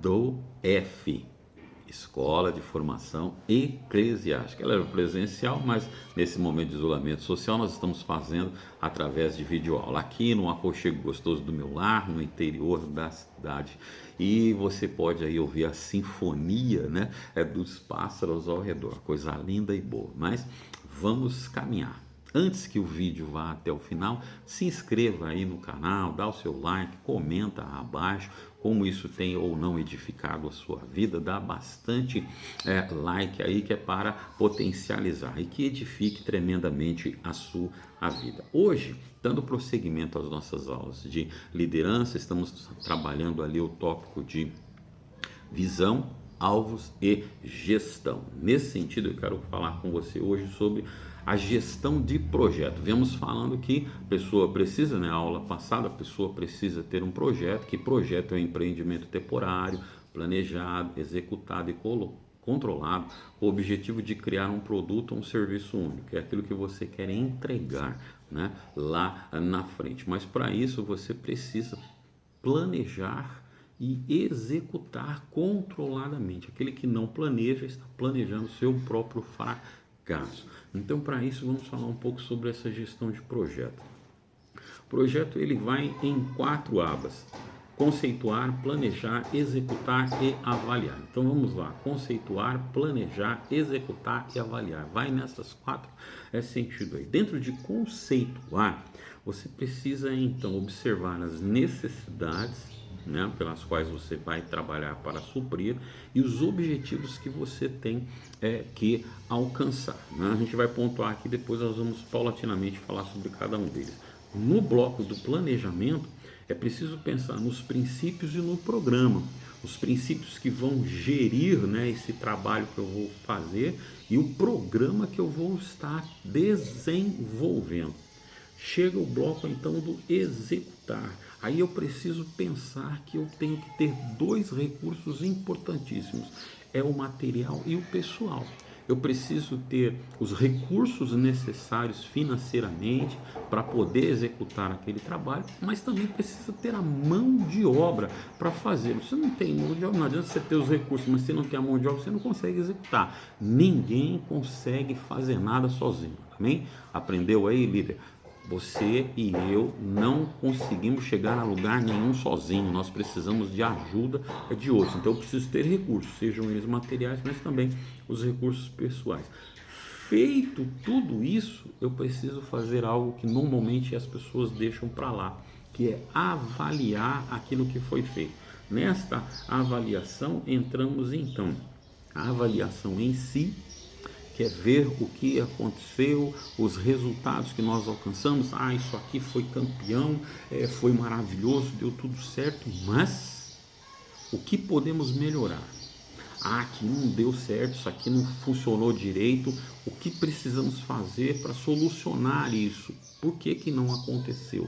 do F, Escola de Formação Eclesiástica. Ela era presencial, mas nesse momento de isolamento social nós estamos fazendo através de videoaula, aqui no aconchego gostoso do meu lar, no interior da cidade. E você pode aí ouvir a sinfonia, né, dos pássaros ao redor, coisa linda e boa. Mas vamos caminhar. Antes que o vídeo vá até o final, se inscreva aí no canal, dá o seu like, comenta abaixo como isso tem ou não edificado a sua vida, dá bastante like aí, que é para potencializar e que edifique tremendamente a sua vida. Hoje, dando prosseguimento às nossas aulas de liderança, estamos trabalhando ali o tópico de visão, alvos e gestão. Nesse sentido, eu quero falar com você hoje sobre a gestão de projeto. Viemos falando que a pessoa precisa, na aula passada, a pessoa precisa ter um projeto, que projeto é um empreendimento temporário, planejado, executado e controlado, com o objetivo de criar um produto ou um serviço único, que é aquilo que você quer entregar, né, lá na frente. Mas para isso você precisa planejar e executar controladamente. Aquele que não planeja está planejando seu próprio fracasso. Então, para isso, vamos falar um pouco sobre essa gestão de projeto. O projeto ele vai em 4 abas: conceituar, planejar, executar e avaliar. Então vamos lá: conceituar, planejar, executar e avaliar. Vai nessas 4 sentido aí. Dentro de conceituar, você precisa então observar as necessidades, né, pelas quais você vai trabalhar para suprir, e os objetivos que você tem que alcançar, né? A gente vai pontuar aqui, depois nós vamos paulatinamente falar sobre cada um deles. No bloco do planejamento, é preciso pensar nos princípios e no programa, os princípios que vão gerir, né, esse trabalho que eu vou fazer e o programa que eu vou estar desenvolvendo. Chega o bloco então do executar. Aí eu preciso pensar que eu tenho que ter 2 recursos importantíssimos: é o material e o pessoal. Eu preciso ter os recursos necessários financeiramente para poder executar aquele trabalho, mas também precisa ter a mão de obra para fazer. Você não tem mão de obra, não adianta você ter os recursos, mas se não tem a mão de obra, você não consegue executar. Ninguém consegue fazer nada sozinho, amém? Aprendeu aí, líder? Você e eu não conseguimos chegar a lugar nenhum sozinho, nós precisamos de ajuda de outros. Então eu preciso ter recursos, sejam eles materiais, mas também os recursos pessoais. Feito tudo isso, eu preciso fazer algo que normalmente as pessoas deixam para lá, que é avaliar aquilo que foi feito. Nesta avaliação entramos então a avaliação em si, que é ver o que aconteceu, os resultados que nós alcançamos. Isso aqui foi campeão, foi maravilhoso, deu tudo certo, mas o que podemos melhorar? Aqui não deu certo, isso aqui não funcionou direito, o que precisamos fazer para solucionar isso? Por que não aconteceu?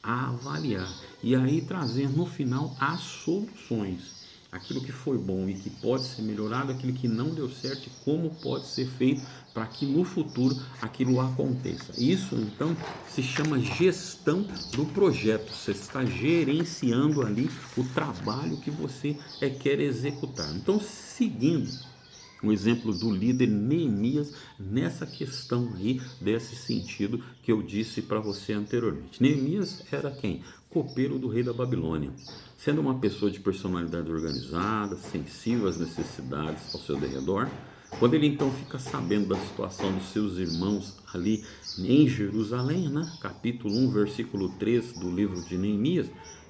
Avaliar e aí trazer no final as soluções, aquilo que foi bom e que pode ser melhorado, aquilo que não deu certo e como pode ser feito para que no futuro aquilo aconteça. Isso então se chama gestão do projeto. Você está gerenciando ali o trabalho que você quer executar. Então, seguindo o exemplo do líder Neemias nessa questão aí, desse sentido que eu disse para você anteriormente. Neemias era quem? Copeiro do rei da Babilônia. Sendo uma pessoa de personalidade organizada, sensível às necessidades ao seu derredor, quando ele então fica sabendo da situação dos seus irmãos ali em Jerusalém, né? Capítulo 1, versículo 3 do livro de Neemias,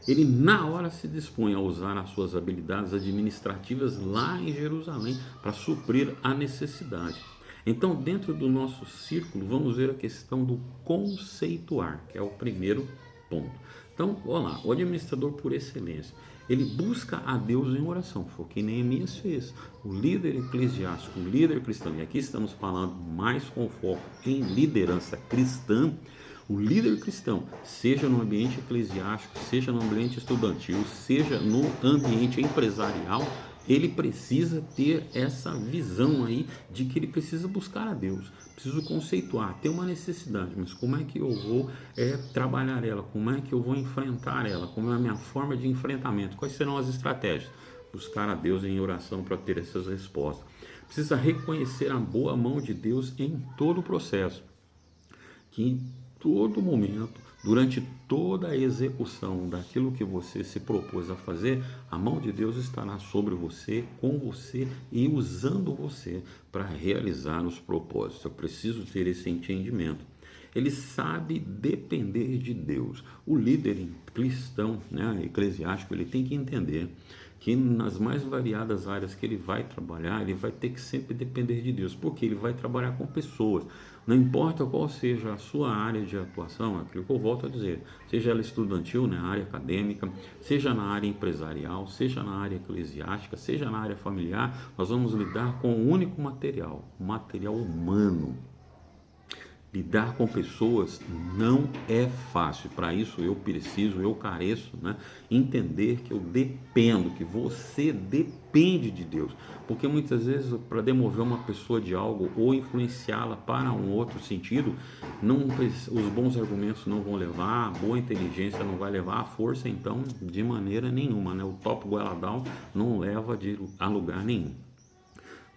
ele na hora se dispõe a usar as suas habilidades administrativas lá em Jerusalém para suprir a necessidade. Então, dentro do nosso círculo, vamos ver a questão do conceituar, que é o primeiro ponto. Então, olha lá, o administrador por excelência, ele busca a Deus em oração, foi o que Neemias fez. O líder eclesiástico, o líder cristão, e aqui estamos falando mais com foco em liderança cristã. O líder cristão, seja no ambiente eclesiástico, seja no ambiente estudantil, seja no ambiente empresarial, ele precisa ter essa visão aí de que ele precisa buscar a Deus. Preciso conceituar, ter uma necessidade, mas como é que eu vou trabalhar ela? Como é que eu vou enfrentar ela? Como é a minha forma de enfrentamento? Quais serão as estratégias? Buscar a Deus em oração para ter essas respostas. Precisa reconhecer a boa mão de Deus em todo o processo, que em todo momento, durante toda a execução daquilo que você se propôs a fazer, a mão de Deus estará sobre você, com você e usando você para realizar os propósitos. Eu preciso ter esse entendimento. Ele sabe depender de Deus. O líder cristão, né, eclesiástico, ele tem que entender que nas mais variadas áreas que ele vai trabalhar, ele vai ter que sempre depender de Deus, porque ele vai trabalhar com pessoas. Não importa qual seja a sua área de atuação, é aquilo que eu volto a dizer, seja ela estudantil, na área acadêmica, seja na área empresarial, seja na área eclesiástica, seja na área familiar, nós vamos lidar com um único material, o material humano. Lidar com pessoas não é fácil. Para isso eu careço, né, entender que eu dependo, que você depende de Deus. Porque muitas vezes, para demover uma pessoa de algo ou influenciá-la para um outro sentido, os bons argumentos não vão levar, a boa inteligência não vai levar, a força então de maneira nenhuma, né? O top goela down não leva a lugar nenhum.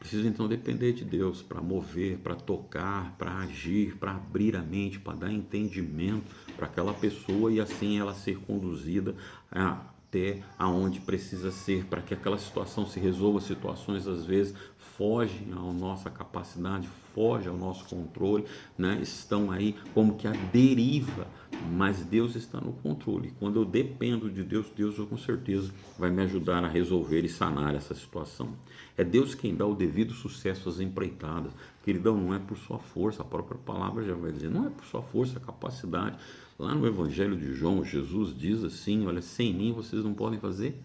Preciso então depender de Deus para mover, para tocar, para agir, para abrir a mente, para dar entendimento para aquela pessoa e assim ela ser conduzida até aonde precisa ser, para que aquela situação se resolva. Situações às vezes fogem à nossa capacidade, fogem ao nosso controle, né? Estão aí como que a deriva, mas Deus está no controle. Quando eu dependo de Deus, Deus com certeza vai me ajudar a resolver e sanar essa situação. É Deus quem dá o devido sucesso às empreitadas. Queridão, não é por sua força, a própria palavra já vai dizer, não é por sua força, capacidade. Lá no Evangelho de João, Jesus diz assim, olha, sem mim vocês não podem fazer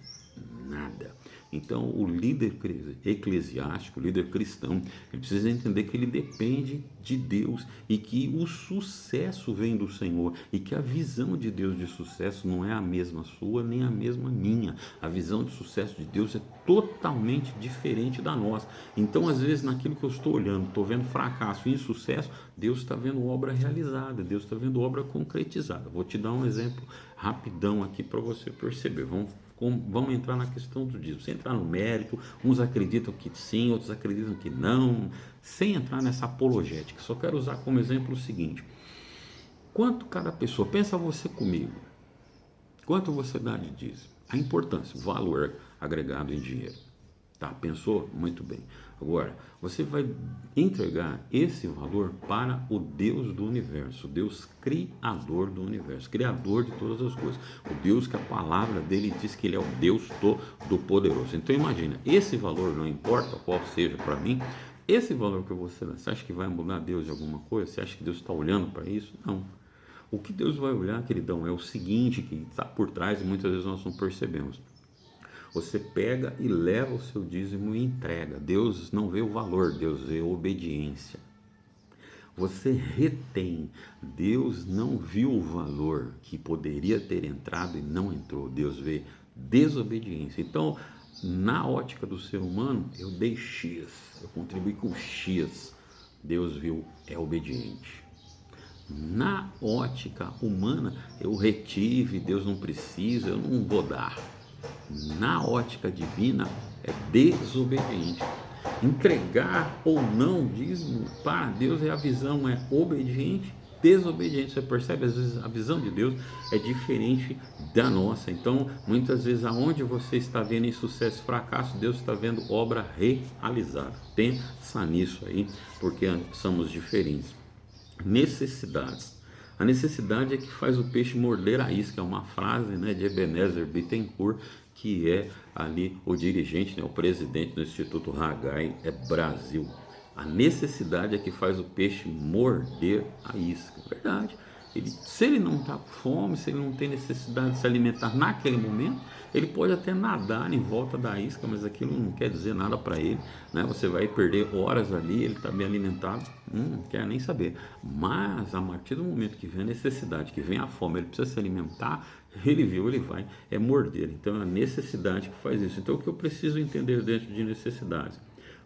nada. Então, o líder eclesiástico, o líder cristão, ele precisa entender que ele depende de Deus e que o sucesso vem do Senhor e que a visão de Deus de sucesso não é a mesma sua nem a mesma minha. A visão de sucesso de Deus é totalmente diferente da nossa. Então, às vezes, naquilo que eu estou olhando, estou vendo fracasso e insucesso, Deus está vendo obra realizada, Deus está vendo obra concretizada. Vou te dar um exemplo rapidão aqui para você perceber. Vamos entrar na questão do dízimo, sem entrar no mérito, uns acreditam que sim, outros acreditam que não, sem entrar nessa apologética. Só quero usar como exemplo o seguinte: quanto cada pessoa, pensa você comigo, quanto você dá de dízimo? A importância, o valor agregado em dinheiro. Tá, pensou? Muito bem. Agora, você vai entregar esse valor para o Deus do universo, o Deus criador do universo, criador de todas as coisas. O Deus que a palavra dele diz que ele é o Deus todo-poderoso. Então imagina, esse valor, não importa qual seja para mim, esse valor que você dá, você acha que vai mudar Deus de alguma coisa? Você acha que Deus está olhando para isso? Não. O que Deus vai olhar, queridão, é o seguinte, que está por trás e muitas vezes nós não percebemos. Você pega e leva o seu dízimo e entrega. Deus não vê o valor, Deus vê a obediência. Você retém. Deus não viu o valor que poderia ter entrado e não entrou. Deus vê desobediência. Então, na ótica do ser humano, eu dei X, eu contribuí com X. Deus viu, é obediente. Na ótica humana, eu retive, Deus não precisa, eu não vou dar. Na ótica divina, é desobediente. Entregar ou não dízimo para Deus a visão é obediente, desobediente. Você percebe? Às vezes a visão de Deus é diferente da nossa. Então, muitas vezes, aonde você está vendo insucesso e fracasso, Deus está vendo obra realizada. Pensa nisso aí, porque somos diferentes. Necessidades. A necessidade é que faz o peixe morder a isca. É uma frase, né, de Ebenezer Bittencourt, que é ali o dirigente, né, o presidente do Instituto Haggai Brasil. A necessidade é que faz o peixe morder a isca. Verdade. Se ele não está com fome, se ele não tem necessidade de se alimentar naquele momento, ele pode até nadar em volta da isca, mas aquilo não quer dizer nada para ele, né? Você vai perder horas ali, ele está bem alimentado, não quer nem saber. Mas a partir do momento que vem a necessidade, que vem a fome, ele precisa se alimentar, ele viu, ele vai, é morder. Então é a necessidade que faz isso. Então o que eu preciso entender dentro de necessidades?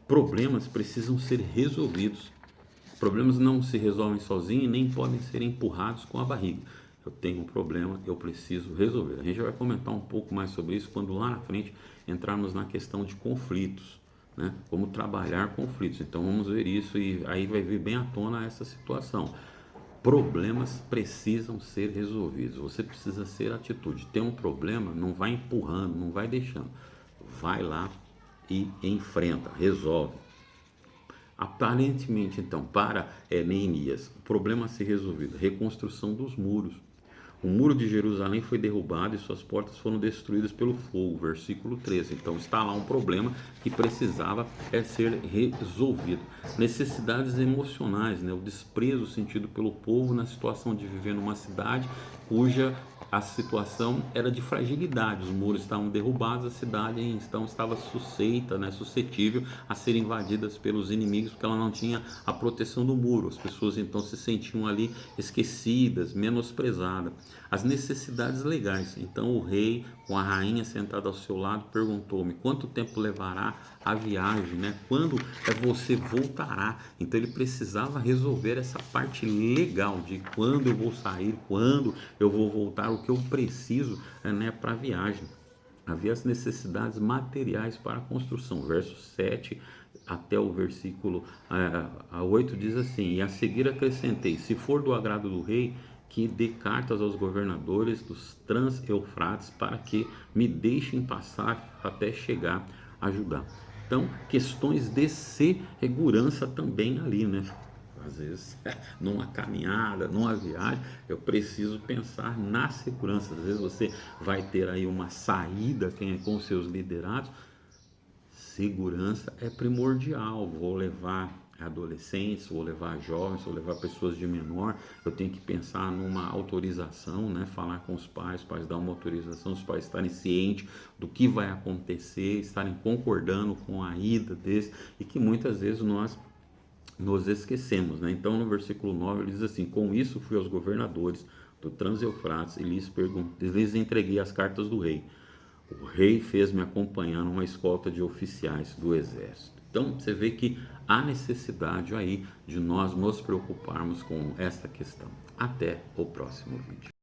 Problemas precisam ser resolvidos. Problemas não se resolvem sozinhos e nem podem ser empurrados com a barriga. Eu tenho um problema, eu preciso resolver. A gente vai comentar um pouco mais sobre isso quando lá na frente entrarmos na questão de conflitos, né? Como trabalhar conflitos. Então vamos ver isso e aí vai vir bem à tona essa situação. Problemas precisam ser resolvidos. Você precisa ser atitude. Tem um problema, não vai empurrando, não vai deixando. Vai lá e enfrenta, resolve. Aparentemente, então, para Neemias, o problema a ser resolvido, reconstrução dos muros. O muro de Jerusalém foi derrubado e suas portas foram destruídas pelo fogo, versículo 13. Então está lá um problema que precisava ser resolvido. Necessidades emocionais, né? O desprezo sentido pelo povo na situação de viver numa cidade cuja a situação era de fragilidade, os muros estavam derrubados, a cidade então estava susceita, né, suscetível a ser invadida pelos inimigos, porque ela não tinha a proteção do muro, as pessoas então se sentiam ali esquecidas, menosprezadas. As necessidades legais, então o rei, com a rainha sentada ao seu lado, perguntou-me, quanto tempo levará a viagem, né? Quando você voltará? Então ele precisava resolver essa parte legal de quando eu vou sair, quando eu vou voltar, o que eu preciso, né, para a viagem. Havia as necessidades materiais para a construção. Verso 7 até o versículo 8 diz assim, e a seguir acrescentei, se for do agrado do rei, que dê cartas aos governadores dos Trans-Eufrates para que me deixem passar até chegar a Judá. Então, questões de segurança também ali, né? Às vezes, numa caminhada, numa viagem, eu preciso pensar na segurança. Às vezes você vai ter aí uma saída com seus liderados. Segurança é primordial. Vou levar adolescentes, vou levar jovens, vou levar pessoas de menor. Eu tenho que pensar numa autorização, né? Falar com os pais dar uma autorização, os pais estarem cientes do que vai acontecer, estarem concordando com a ida desse, e que muitas vezes nós nos esquecemos, né? Então no versículo 9 ele diz assim, com isso fui aos governadores do Trans-Eufrates e lhes entreguei as cartas do rei. O rei fez-me acompanhar numa escolta de oficiais do exército. Então você vê que há necessidade aí de nós nos preocuparmos com esta questão. Até o próximo vídeo.